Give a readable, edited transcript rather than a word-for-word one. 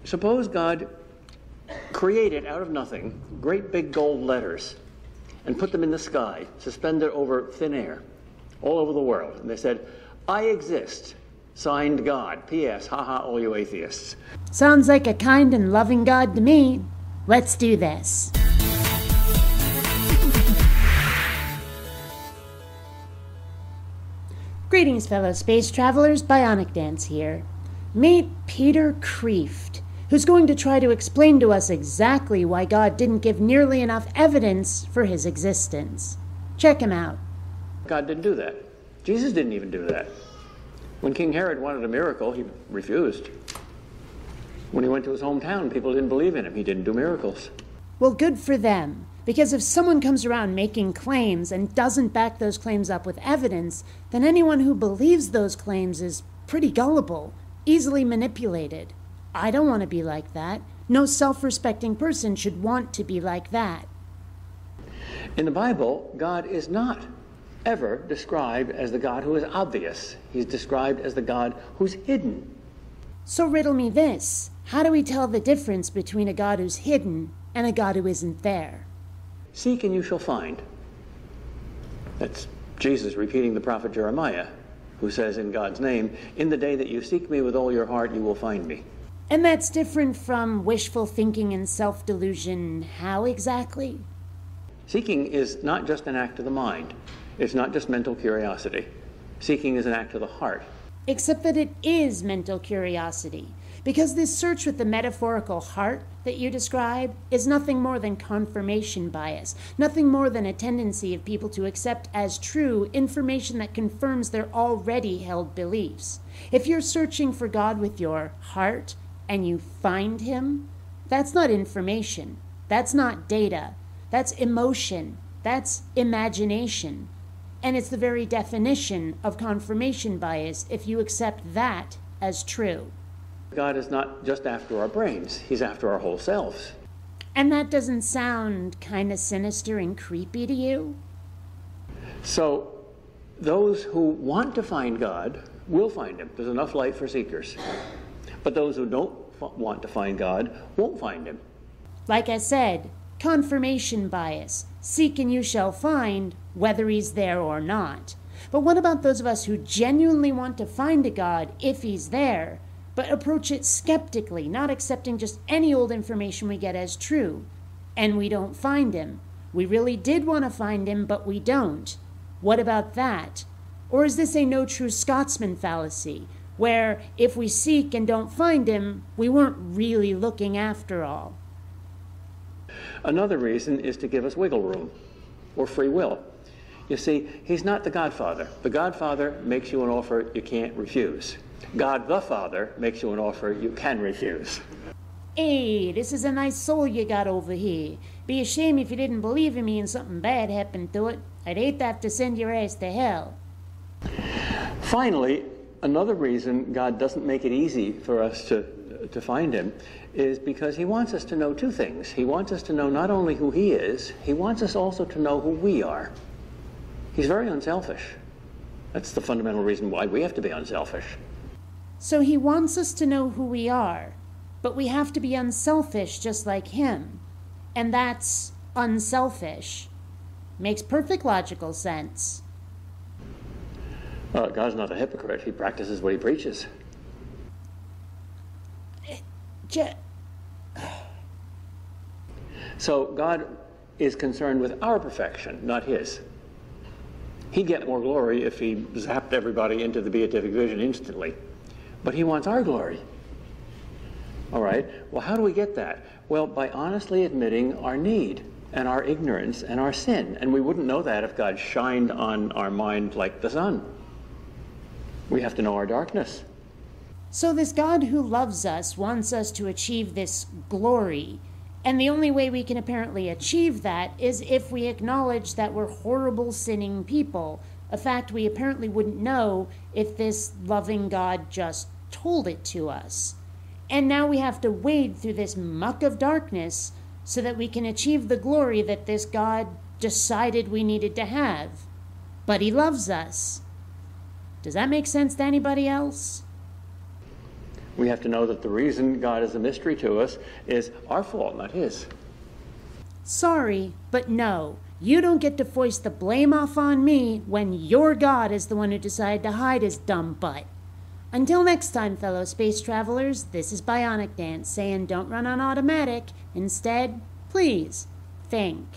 Suppose God created out of nothing great big gold letters and put them in the sky, suspended over thin air, all over the world. And they said, "I exist, signed God, P.S., haha, all you atheists." Sounds like a kind and loving God to me. Let's do this. Greetings, fellow space travelers. Bionic Dance here. Meet Peter Kreeft, who's going to try to explain to us exactly why God didn't give nearly enough evidence for his existence. Check him out. God didn't do that. Jesus didn't even do that. When King Herod wanted a miracle, he refused. When he went to his hometown, people didn't believe in him. He didn't do miracles. Well, good for them. Because if someone comes around making claims and doesn't back those claims up with evidence, then anyone who believes those claims is pretty gullible, easily manipulated. I don't want to be like that. No self-respecting person should want to be like that. In the Bible, God is not ever described as the God who is obvious. He's described as the God who's hidden. So riddle me this. How do we tell the difference between a God who's hidden and a God who isn't there? Seek and you shall find. That's Jesus repeating the prophet Jeremiah, who says in God's name, "In the day that you seek me with all your heart, you will find me." And that's different from wishful thinking and self-delusion. How exactly? Seeking is not just an act of the mind. It's not just mental curiosity. Seeking is an act of the heart. Except that it is mental curiosity. Because this search with the metaphorical heart that you describe is nothing more than confirmation bias, nothing more than a tendency of people to accept as true information that confirms their already held beliefs. If you're searching for God with your heart and you find him, that's not information, that's not data, that's emotion, that's imagination. And it's the very definition of confirmation bias if you accept that as true. God is not just after our brains, he's after our whole selves. And that doesn't sound kind of sinister and creepy to you? So those who want to find God will find him. There's enough light for seekers. But those who don't want to find God won't find him. Like I said, confirmation bias. Seek and you shall find, whether he's there or not. But what about those of us who genuinely want to find a God if he's there, but approach it skeptically, not accepting just any old information we get as true, and we don't find him? We really did want to find him, but we don't. What about that? Or is this a no true Scotsman fallacy, where if we seek and don't find him, we weren't really looking after all? Another reason is to give us wiggle room, or free will. You see, he's not the Godfather. The Godfather makes you an offer you can't refuse. God the Father makes you an offer you can refuse. Hey, this is a nice soul you got over here. Be a shame if you didn't believe in me and something bad happened to it. I'd hate to have to send your ass to hell. Finally, another reason God doesn't make it easy for us to find him is because he wants us to know two things. He wants us to know not only who he is, he wants us also to know who we are. He's very unselfish. That's the fundamental reason why we have to be unselfish. So he wants us to know who we are, but we have to be unselfish just like him. And that's unselfish. Makes perfect logical sense. God's not a hypocrite. He practices what he preaches. So God is concerned with our perfection, not his. He'd get more glory if he zapped everybody into the beatific vision instantly. But he wants our glory. All right, well, how do we get that? Well, by honestly admitting our need and our ignorance and our sin. And we wouldn't know that if God shined on our mind like the sun. We have to know our darkness. So this God who loves us wants us to achieve this glory. And the only way we can apparently achieve that is if we acknowledge that we're horrible, sinning people, a fact we apparently wouldn't know if this loving God just told it to us. And now we have to wade through this muck of darkness so that we can achieve the glory that this God decided we needed to have. But he loves us. Does that make sense to anybody else? We have to know that the reason God is a mystery to us is our fault, not his. Sorry, but no. You don't get to foist the blame off on me when your God is the one who decided to hide his dumb butt. Until next time, fellow space travelers, this is Bionic Dance saying don't run on automatic. Instead, please, think.